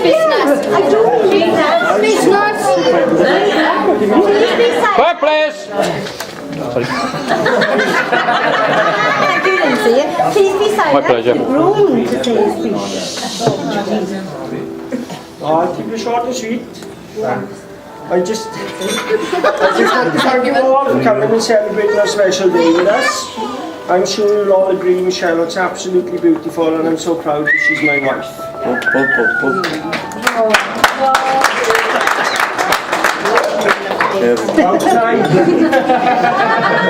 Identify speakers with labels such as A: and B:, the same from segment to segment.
A: business. I do business.
B: Quiet, please.
C: Thank you, Lindsay. Please be silent.
B: My pleasure.
C: The groom to say his speech.
D: I'll keep it short and sweet. I just want to thank you all for coming and celebrating our special day with us. I'm sure you'll all agree Michelle looks absolutely beautiful and I'm so proud that she's my wife.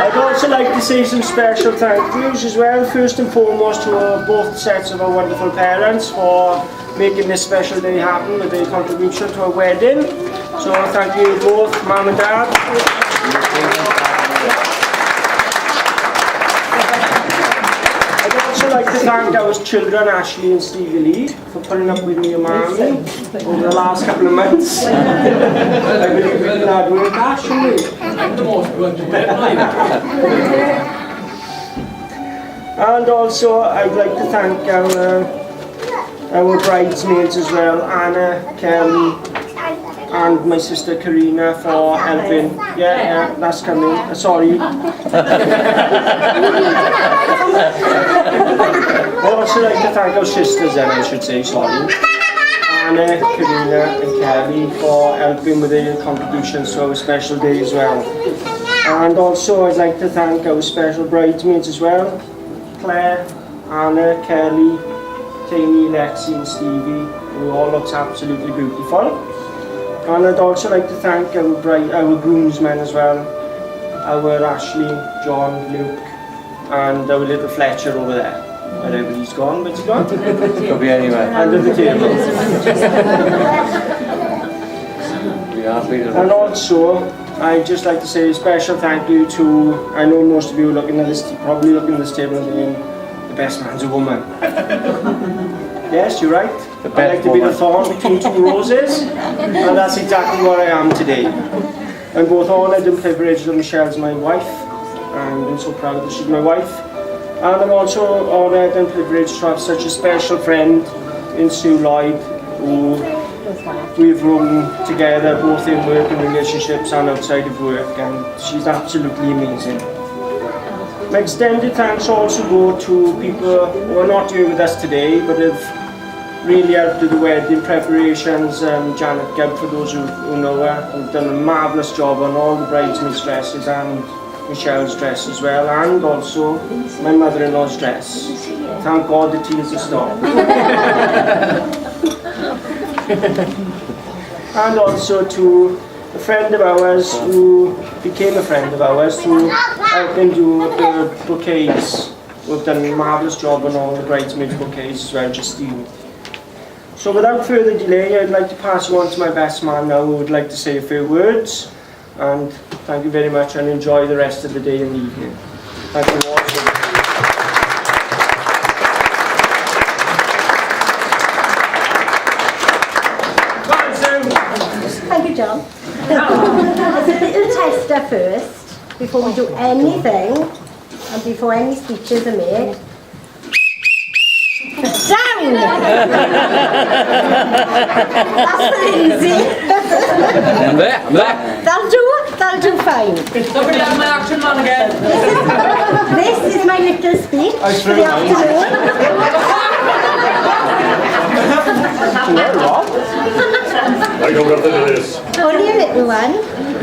D: I'd also like to say some special thank yous as well. First and foremost to both sets of our wonderful parents for making this special day happen with their contribution to our wedding. So thank you both, Mum and Dad. I'd also like to thank our children, Ashley and Stevie Lee, for putting up with me and Mommy over the last couple of months. I believe we can hard work, Ashley. I'm the most And also, I'd like to thank our bridesmaids as well, Anna, Kelly, and my sister Karina for helping. Yeah, that's coming. Sorry. I'd also like to thank our sisters then, I should say, sorry. Anna, Karina and Kelly for helping with their contributions to our special day as well. And also I'd like to thank our special bridesmaids as well. Claire, Anna, Kelly, Tammy, Lexi and Stevie, who all looks absolutely beautiful. And I'd also like to thank our groomsmen as well, our Ashley, John, Luke, and our little Fletcher over there. Wherever he's gone, but he's gone.
B: Could be anywhere.
D: Under the table. And also, I'd just like to say a special thank you to, I know most of you are probably looking at this table and thinking, the best man's a woman. Yes, you're right. I like to be the thorn between two roses, and that's exactly what I am today. I'm both honoured and privileged that Michelle's my wife, and I'm so proud that she's my wife. And I'm also honoured and privileged to have such a special friend in Sue Lloyd, who we've run together both in work and relationships and outside of work, and she's absolutely amazing. My extended thanks also go to people who are not here with us today, but have really helped with the wedding preparations. Janet Gibb, for those who know her, who've done a marvellous job on all the bridesmaids' dresses and Michelle's dress as well, and also my mother-in-law's dress. Thank God the tears have stopped. And also to a friend of ours who became a friend of ours to help him do the bouquets. We've done a marvellous job on all the bridesmaids' bouquets as well, Justine. So without further delay, I'd like to pass you on to my best man now, who would like to say a few words. And thank you very much and enjoy the rest of the day and evening. Thank you all.
C: Thank you, John. There's a little tester first, before we do anything, and before any speeches are made. Down! That's for Lindsay.
B: I'm there.
C: That'll do fine.
E: Somebody have my action man again.
C: This is my little speech for the afternoon.
F: I don't know what it is.
C: Only a little one.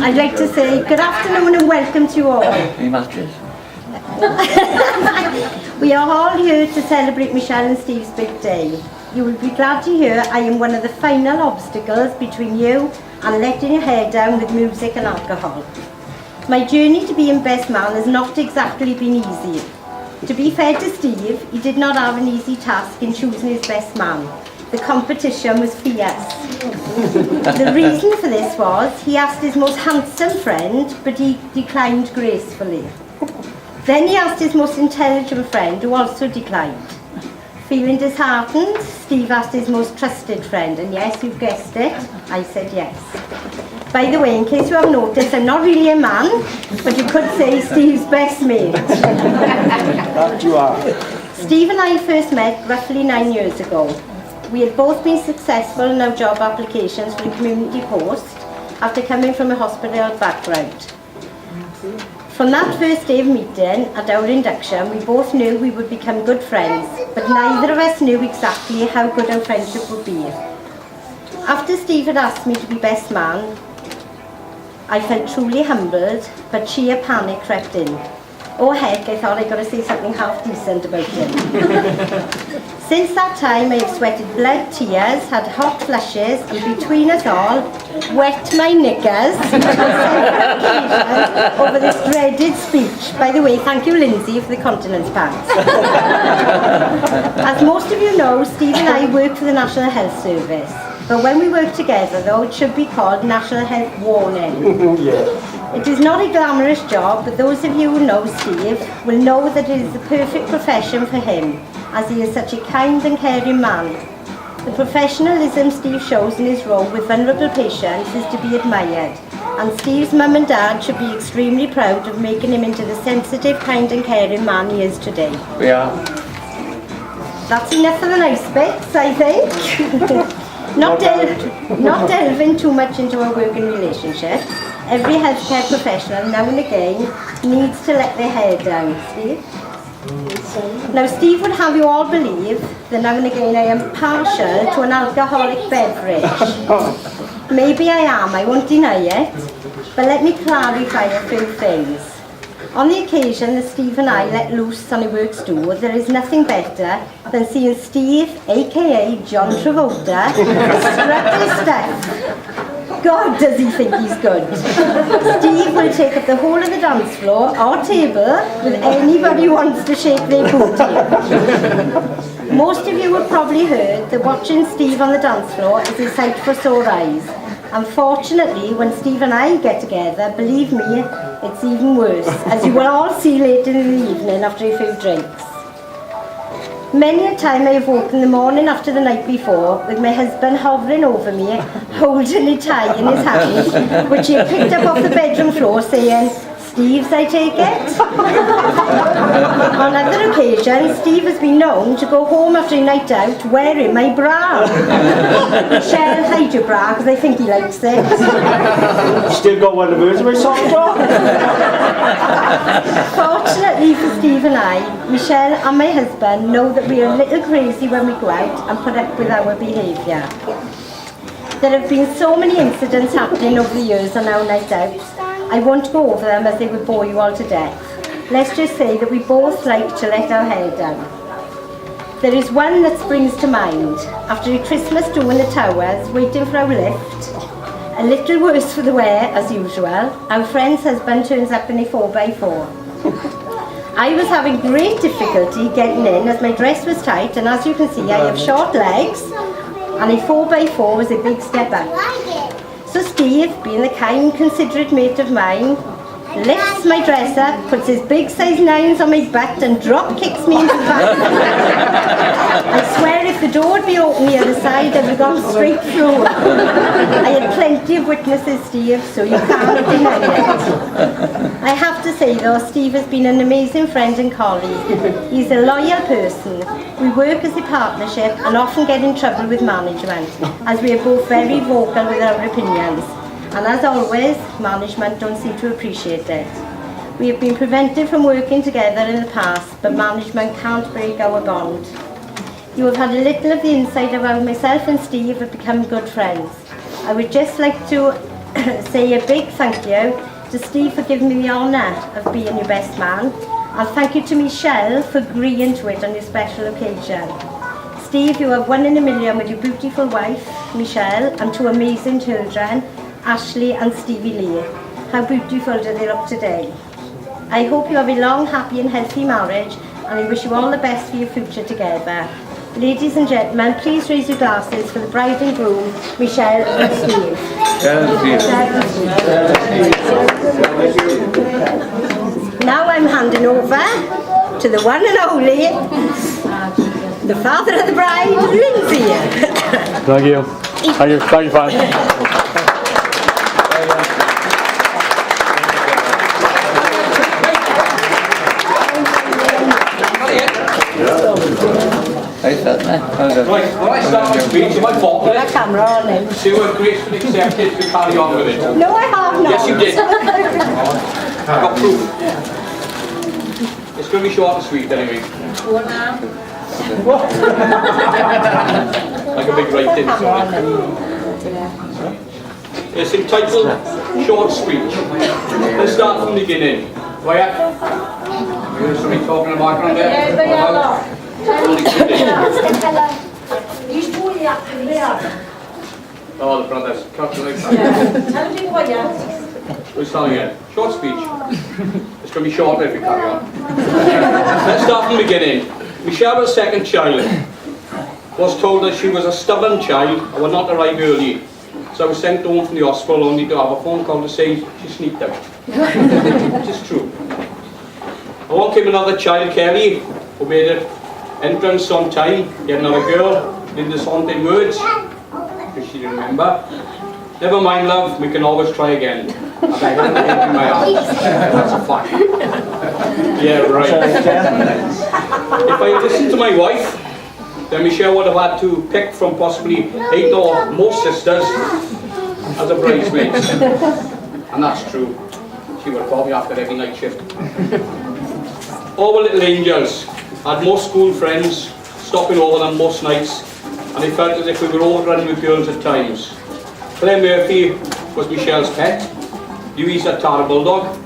C: I'd like to say good afternoon and welcome to you all.
B: Any matches?
C: We are all here to celebrate Michelle and Steve's big day. You will be glad to hear I am one of the final obstacles between you and letting your hair down with music and alcohol. My journey to being best man has not exactly been easy. To be fair to Steve, he did not have an easy task in choosing his best man. The competition was fierce. The reason for this was he asked his most handsome friend, but he declined gracefully. Then he asked his most intelligent friend, who also declined. Feeling disheartened, Steve asked his most trusted friend, and yes, you've guessed it, I said yes. By the way, in case you have noticed, I'm not really a man, but you could say Steve's best mate.
D: That you are.
C: Steve and I first met roughly 9 years ago. We had both been successful in our job applications for a community post after coming from a hospital background. From that first day of meeting at our induction, we both knew we would become good friends, but neither of us knew exactly how good our friendship would be. After Steve had asked me to be best man, I felt truly humbled, but sheer panic crept in. Oh heck, I thought I got to say something half decent about him. Since that time, I have sweated blood, tears, had hot flushes, and between us all, wet my knickers on several occasions over this dreaded speech. By the way, thank you, Lindsay, for the continence pants. As most of you know, Steve and I work for the National Health Service. But when we work together, though, it should be called National Health Warning. It is not a glamorous job, but those of you who know Steve will know that it is the perfect profession for him, as he is such a kind and caring man. The professionalism Steve shows in his role with vulnerable patients is to be admired, and Steve's mum and dad should be extremely proud of making him into the sensitive, kind and caring man he is today.
B: We are.
C: That's enough of the nice bits, I think. Not delving too much into our working relationship, every healthcare professional now and again needs to let their hair down, Steve. Now Steve would have you all believe that now and again I am partial to an alcoholic beverage. Maybe I am, I won't deny it, but let me clarify a few things. On the occasion that Steve and I let loose on a works do, there is nothing better than seeing Steve, aka John Travolta, strut his stuff. God, does he think he's good. Steve will take up the whole of the dance floor or table with anybody who wants to shake their booty. Most of you have probably heard that watching Steve on the dance floor is a sight for sore eyes. Unfortunately, when Steve and I get together, believe me, it's even worse, as you will all see later in the evening after a few drinks. Many a time I have woken in the morning after the night before with my husband hovering over me, holding a tie in his hand, which he had picked up off the bedroom floor, saying, "Steve's, I take it." On other occasions, Steve has been known to go home after a night out wearing my bra. Michelle, hide your bra, because I think he likes it.
D: Still got one of hers in my sock drawer.
C: Fortunately for Steve and I, Michelle and my husband know that we are a little crazy when we go out and put up with our behaviour. There have been so many incidents happening over the years on our night out. I won't go over them as they would bore you all to death. Let's just say that we both like to let our hair down. There is one that springs to mind. After a Christmas do in the Towers, waiting for our lift, a little worse for the wear as usual, our friend's husband turns up in a 4x4. I was having great difficulty getting in as my dress was tight, and as you can see I have short legs, and a 4x4 was a big step up. So Steve, being the kind, considerate mate of mine, lifts my dress up, puts his big size 9s on my butt and drop kicks me into the back. I swear if the door would be open the other side, I'd have gone straight through. I had plenty of witnesses, Steve, so you can't deny it. I have to say though, Steve has been an amazing friend and colleague. He's a loyal person. We work as a partnership and often get in trouble with management, as we are both very vocal with our opinions. And as always, management don't seem to appreciate it. We have been prevented from working together in the past, but management can't break our bond. You have had a little of the insight of how myself and Steve have become good friends. I would just like to say a big thank you to Steve for giving me the honour of being your best man, and thank you to Michelle for agreeing to it on your special occasion. Steve, you have 1 in a million with your beautiful wife, Michelle, and 2 amazing children, Ashley and Stevie Lee. How beautiful do they look today? I hope you have a long, happy and healthy marriage, and I wish you all the best for your future together. Ladies and gentlemen, please raise your glasses for the bride and groom, Michelle and Steve. Now I'm handing over to the one and only, the father of the bride, Lindsay.
F: Thank you. Thank you. Thank you, fine.
B: Nice, isn't it? Well done.
E: Right, when I start my speech, am I fault
C: That camera on him.
E: So you were gracefully accepted to carry on with it.
C: No, I have not.
E: Yes, you did. I've got proof. It's going to be short and sweet anyway. Like a big writing, sorry. It's entitled Short Speech. Let's start from the beginning. Where? There's somebody talking in the background there? Oh, the brothers. Cut the legs. We'll start again. Short speech. It's going to be shorter if we carry on. Let's start from the beginning. Michelle, her second child, was told that she was a stubborn child and would not arrive early. So I was sent home from the hospital only to have a phone call to say she sneaked out. Which is true. Along came another child, Kelly, who made an entrance on time. Yet another girl, did the haunted words, which she didn't remember. Never mind, love, we can always try again. And I had the in my arms. That's a fact. Yeah, right. If I listened to my wife, then Michelle would have had to pick from possibly 8 or more sisters as a bridesmaids. And that's true. She would have called me after every night shift. All the little angels had more school friends stopping over them most nights, and they felt as if we were overrun with girls at times. Claire Murphy was Michelle's pet. Louise, a Tara Bulldog.